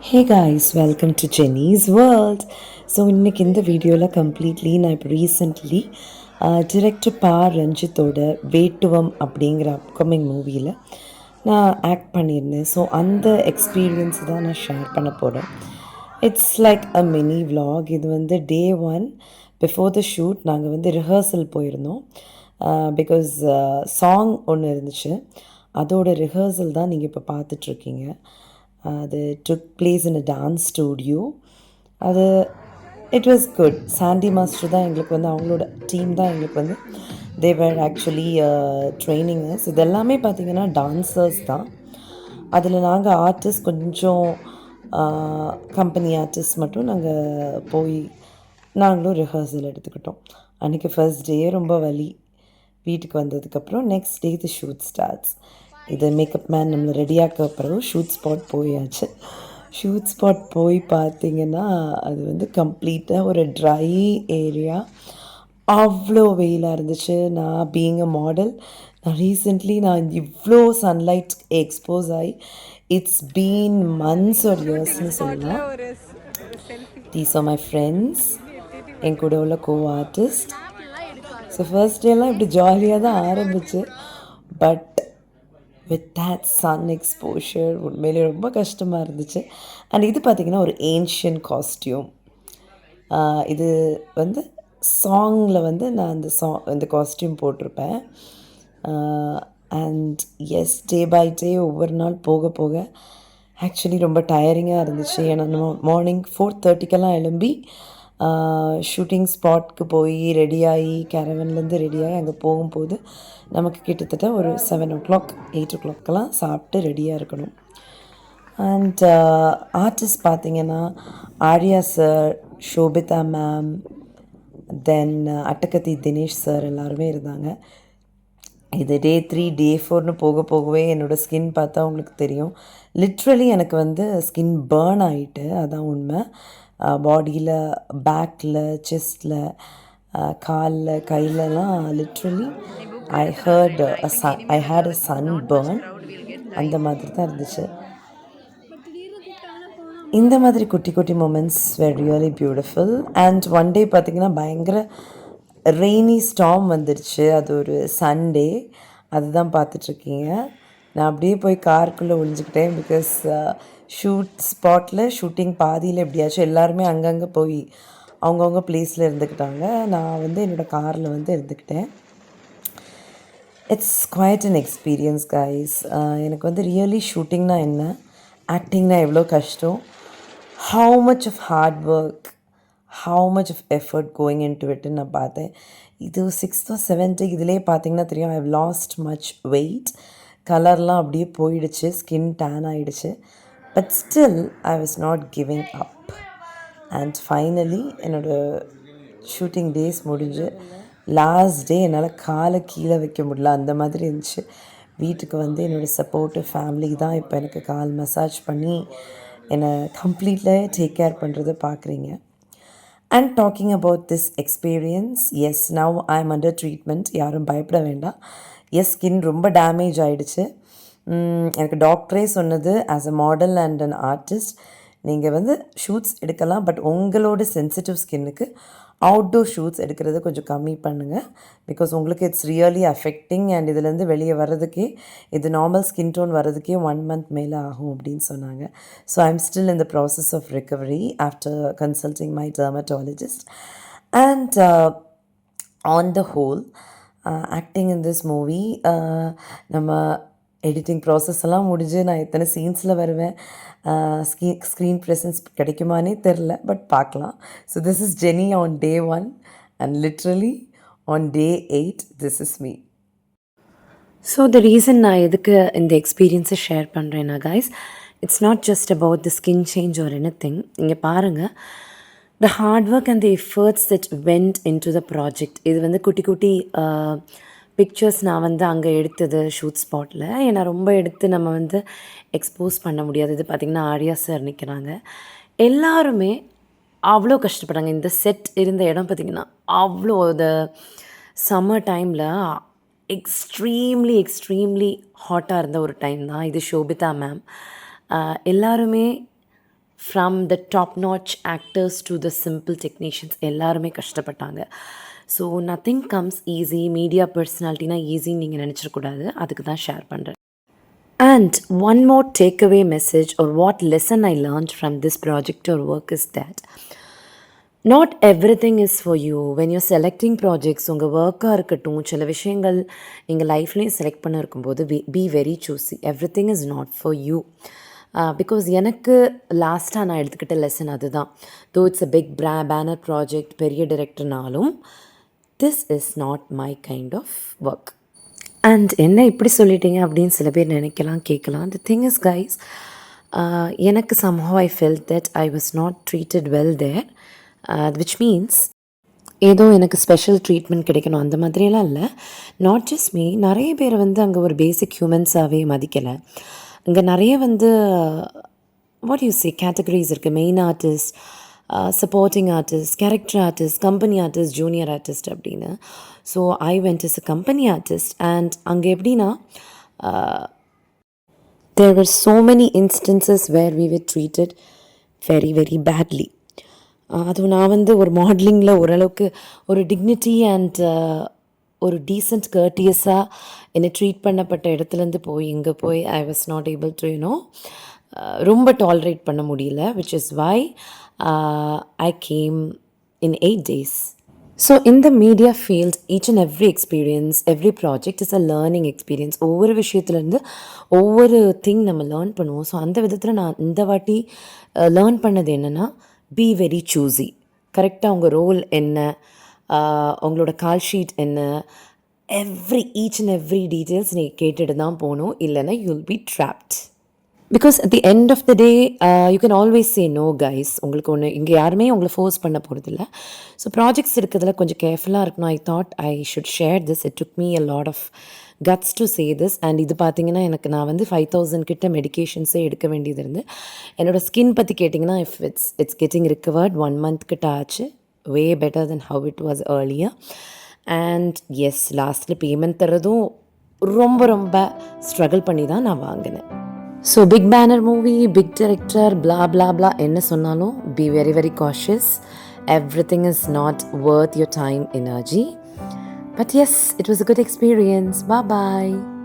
Hey guys, welcome to Jenny's World. So இன்றைக்கி இந்த வீடியோவில் கம்ப்ளீட்லி நான் இப்போ ரீசெண்ட்லி டிரெக்டர் பா ரஞ்சித்தோட வேட்டுவம் அப்படிங்கிற அப்கமிங் மூவியில் நான் ஆக்ட் பண்ணியிருந்தேன். ஸோ அந்த எக்ஸ்பீரியன்ஸ் தான் நான் ஷேர் பண்ண போகிறேன். It's like a mini vlog. இது வந்து டே 1 பிஃபோர் த ஷூட் நாங்கள் வந்து ரிஹர்சல் போயிருந்தோம். பிகாஸ் சாங் ஒன்று இருந்துச்சு, அதோட ரிஹர்சல் தான் நீங்கள் இப்போ பார்த்துட்ருக்கீங்க. அது took place in a dance studio. அது it was good. Sandy master தான் எங்களுக்கு வந்து, அவங்களோட டீம் தான் எங்களுக்கு வந்து தேவர் ஆக்சுவலி ட்ரைனிங்கர்ஸ். இது எல்லாமே பார்த்திங்கன்னா டான்சர்ஸ் தான். அதில் நாங்கள் ஆர்டிஸ்ட் கொஞ்சம் கம்பெனி ஆர்டிஸ்ட் மட்டும் நாங்கள் போய் நாங்களும் ரிஹர்சல் எடுத்துக்கிட்டோம். அன்றைக்கி ஃபர்ஸ்ட் டே ரொம்ப வலி. வீட்டுக்கு வந்ததுக்கப்புறம் நெக்ஸ்ட் டே தி ஷூட் ஸ்டார்ட்ஸ். இது மேக்கப் மேன் நம்மளை ரெடியாக்க அப்புறம் ஷூட் ஸ்பாட் போயாச்சு. ஷூட் ஸ்பாட் போய் பார்த்தீங்கன்னா அது வந்து கம்ப்ளீட்டாக ஒரு ட்ரை ஏரியா. அவ்வளோ வெயிலாக இருந்துச்சு. நான் பீயிங் அ மாடல், நான் ரீசெண்ட்லி நான் இவ்வளோ சன்லைட் எக்ஸ்போஸ் ஆகி இட்ஸ் பீன் மந்த்ஸ் ஒரு இயர்ஸ்னு சொல்லலாம். தீஸ் ஆர் மை ஃப்ரெண்ட்ஸ், என் கூட உள்ள கோ ஆர்டிஸ்ட். ஸோ ஃபர்ஸ்ட் டேலாம் இப்படி ஜாலியாக தான் ஆரம்பிச்சு, but with that sun exposure உண்மையிலே ரொம்ப கஷ்டமாக இருந்துச்சு. அண்ட் இது பார்த்திங்கன்னா ஒரு ஏன்ஷியன் காஸ்டியூம். இது வந்து சாங்கில் வந்து நான் இந்த காஸ்டியூம் போட்டிருப்பேன். And yes, day by day ஒவ்வொரு நாள் போக போக ஆக்சுவலி ரொம்ப டயரிங்காக இருந்துச்சு. ஏன்னா நம்ம மார்னிங் 4:30க்கெல்லாம் எழும்பி ஷூட்டிங் ஸ்பாட்க்கு போய் ரெடியாகி, கேரவன்லேருந்து ரெடியாகி அங்கே போகும்போது நமக்கு கிட்டத்தட்ட ஒரு 7 o'clock 8 o'clockலாம் சாப்பிட்டு ரெடியாக இருக்கணும். அண்ட் ஆர்டிஸ்ட் பார்த்திங்கன்னா ஆர்யா சார், ஷோபிதா மேம், தென் அட்டகத்தி தினேஷ் சார் எல்லாருமே இருந்தாங்க. இது டே 3 டே 4ன்னு போக போகவே என்னோடய ஸ்கின் பார்த்தா உங்களுக்கு தெரியும். லிட்ரலி எனக்கு வந்து ஸ்கின் பேர்ன் ஆகிட்டு, அதான் உண்மை. பாடியில், பேக்கில், செஸ்டில், காலில், கையிலலாம் literally I had a sunburn. அந்த மாதிரி தான் இருந்துச்சு. இந்த மாதிரி குட்டி குட்டி moments were really beautiful. And one day பார்த்திங்கன்னா பயங்கர ரெய்னி ஸ்டார்ம் வந்துடுச்சு. அது ஒரு சண்டே. அதுதான் பார்த்துட்ருக்கீங்க. நான் அப்படியே போய் காருக்குள்ளே ஒழிஞ்சிக்கிட்டேன். பிகாஸ் ஷூட் ஸ்பாட்டில் ஷூட்டிங் பாதியில் எப்படியாச்சும் எல்லாருமே அங்கங்கே போய் அவங்கவுங்க ப்ளேஸில் இருந்துக்கிட்டாங்க. நான் வந்து என்னோடய காரில் வந்து இருந்துக்கிட்டேன். It's quite an experience guys. எனக்கு வந்து ரியலி ஷூட்டிங்னா என்ன, ஆக்டிங்னா எவ்வளோ கஷ்டம், how much of hard work, how much of effort going in to இட்டுன்னு நான் பார்த்தேன். இது 6th or 7th இதிலே பார்த்தீங்கன்னா தெரியும், I have lost much weight. கலர்லாம் அப்படியே போயிடுச்சு, ஸ்கின் டேன் ஆகிடுச்சு. But still I was not giving up. And finally என்னோடய ஷூட்டிங் டேஸ் முடிஞ்சு லாஸ்ட் டே என்னால் காலை கீழே வைக்க முடியல, அந்த மாதிரி இருந்துச்சு. வீட்டுக்கு வந்து என்னோடய சப்போர்ட்டிவ் ஃபேமிலி தான் இப்போ எனக்கு கால் மசாஜ் பண்ணி என்னை கம்ப்ளீட்லியாக டேக் கேர் பண்ணுறதை பார்க்குறீங்க. And talking about this experience, yes, now I am under treatment. யாரும் பயப்பட வேண்டாம். எஸ், ஸ்கின் ரொம்ப டேமேஜ் ஆகிடுச்சு. எனக்கு டாக்டரே சொன்னது, as a model and an artist, நீங்கள் வந்து ஷூட்ஸ் எடுக்கலாம், பட் உங்களோட சென்சிட்டிவ் ஸ்கின்னுக்கு அவுட்டோர் ஷூட்ஸ் எடுக்கிறது கொஞ்சம் கம்மி பண்ணுங்கள். பிகாஸ் உங்களுக்கு இட்ஸ் ரியலி அஃபெக்டிங். அண்ட் இதுலேருந்து வெளியே வர்றதுக்கே, இது நார்மல் ஸ்கின் டோன் வர்றதுக்கே 1 month மேலே ஆகும் அப்படின்னு சொன்னாங்க. So I am still in the process of recovery after consulting my dermatologist. And on the whole, acting in this movie, நம்ம எடிட்டிங் ப்ராசஸ் எல்லாம் முடிஞ்சு நான் எத்தனை சீன்ஸில் வருவேன், ஸ்க்ரீன் ப்ரெசன்ஸ் கிடைக்குமானே தெரில, பட் பார்க்கலாம். So this is Jenny on day 1 and literally on day 8 this is me. So the reason நான் எதுக்கு இந்த எக்ஸ்பீரியன்ஸை ஷேர் பண்ணுறேன்னா guys, it's not just about the skin change or anything. இங்கே பாருங்கள், the hard work and the efforts that went in to the project. இது வந்து குட்டி குட்டி பிக்சர்ஸ் நான் வந்து அங்கே எடுத்தது ஷூட் ஸ்பாட்டில். ஏன்னா ரொம்ப எடுத்து நம்ம வந்து எக்ஸ்போஸ் பண்ண முடியாது. இது பார்த்திங்கன்னா ஆர்யா சார் நிற்கிறாங்க. எல்லாருமே அவ்வளோ கஷ்டப்பட்டாங்க. இந்த செட் இருந்த இடம் பார்த்திங்கன்னா அவ்வளோ, த சம்மர் டைமில் எக்ஸ்ட்ரீம்லி ஹாட்டாக இருந்த ஒரு டைம் தான் இது. ஷோபிதா மேம் எல்லாருமே from the top notch actors to the simple technicians எல்லாருமே கஷ்டப்பட்டாங்க. So nothing comes easy. Media பர்சனாலிட்டினா ஈஸின்னு நீங்கள் நினச்சிடக்கூடாது. அதுக்கு தான் ஷேர் பண்ணுறேன். And one more takeaway message or what lesson I learned from this project or work is that not everything is for you. When you're selecting projects, உங்கள் ஒர்க்காக இருக்கட்டும், சில விஷயங்கள் நீங்கள் லைஃப்லேயும் செலக்ட் பண்ண இருக்கும்போது be very choosy. Everything is not for you. Because எனக்கு லாஸ்ட்டாக நான் எடுத்துக்கிட்ட லெசன் அதுதான். Though it's a big banner project, பெரிய டிரெக்டர்னாலும் this is not my kind of work. And என்ன இப்படி சொல்லிட்டீங்க அப்படின்னு சில பேர் நினைக்கலாம், கேட்கலாம். தி திங் இஸ் கைஸ், எனக்கு somehow I felt that I was not treated well there, which means ஏதோ எனக்கு ஸ்பெஷல் ட்ரீட்மெண்ட் கிடைக்கணும் அந்த மாதிரியெல்லாம் இல்லை. நாட் ஜஸ்ட் மீ, நிறைய பேர் வந்து அங்கே ஒரு பேசிக் ஹியூமன்ஸாகவே மதிக்கலை. இங்கே நிறைய வந்து வாட் யூ சே கேட்டகரிஸ் இருக்குது. Main artist, supporting artist, character artist, company artist, junior artist அப்படின்னு. So I went is a company artist. And அங்கே எப்படின்னா there were so many instances where we were treated very very badly. அதுவும் நான் வந்து ஒரு மாடலிங்கில் ஓரளவுக்கு ஒரு டிக்னிட்டி அண்ட் ஒரு டீசென்ட் கர்டியஸாக என்னை ட்ரீட் பண்ணப்பட்ட இடத்துலேருந்து போய் இங்கே போய் ஐ வாஸ் நாட் ஏபிள் டு ரொம்ப டாலரேட் பண்ண முடியல, which is why I came in 8 days. So இந்த media field each and every experience, every project is a learning experience. ஒவ்வொரு விஷயத்துலேருந்து ஒவ்வொரு திங் நம்ம லேர்ன் பண்ணுவோம். ஸோ அந்த விதத்தில் நான் இந்த வாட்டி லேர்ன் பண்ணது என்னென்னா, பி வெரி சூஸி. கரெக்டாக உங்கள் ரோல் என்ன, உங்களோட கால் ஷீட் என்ன, ஈச் அண்ட் எவ்ரி டீட்டெயில்ஸ் நீங்கள் கேட்டுட்டு தான் போகணும். இல்லைன்னா you will be dropped. Because at the end of the day you can always say no guys. உங்களுக்கு ஒன்று இங்கே யாருமே உங்களை ஃபோர்ஸ் பண்ண போகிறதில்ல. ஸோ ப்ராஜெக்ட்ஸ் இருக்கிறதுல கொஞ்சம் கேர்ஃபுல்லாக இருக்கணும். I thought I should share this. It took me a lot of guts to say this. And இது பார்த்தீங்கன்னா எனக்கு நான் வந்து 5,000 கிட்ட மெடிக்கேஷன்ஸே எடுக்க வேண்டியது இருந்து. என்னோடய ஸ்கின் பற்றி கேட்டிங்கன்னா, if it's getting recovered 1 month கிட்ட ஆச்சு. Way better then how it was earlier. And yes, லாஸ்ட்டில் பேமெண்ட் தர்றதும் ரொம்ப ரொம்ப ஸ்ட்ரகிள் பண்ணி தான் நான் வாங்கினேன். So big banner movie, big director, blah blah blah என்ன சொன்னாலும் be very very cautious. Everything is not worth your time, energy. But yes, it was a good experience. Bye bye.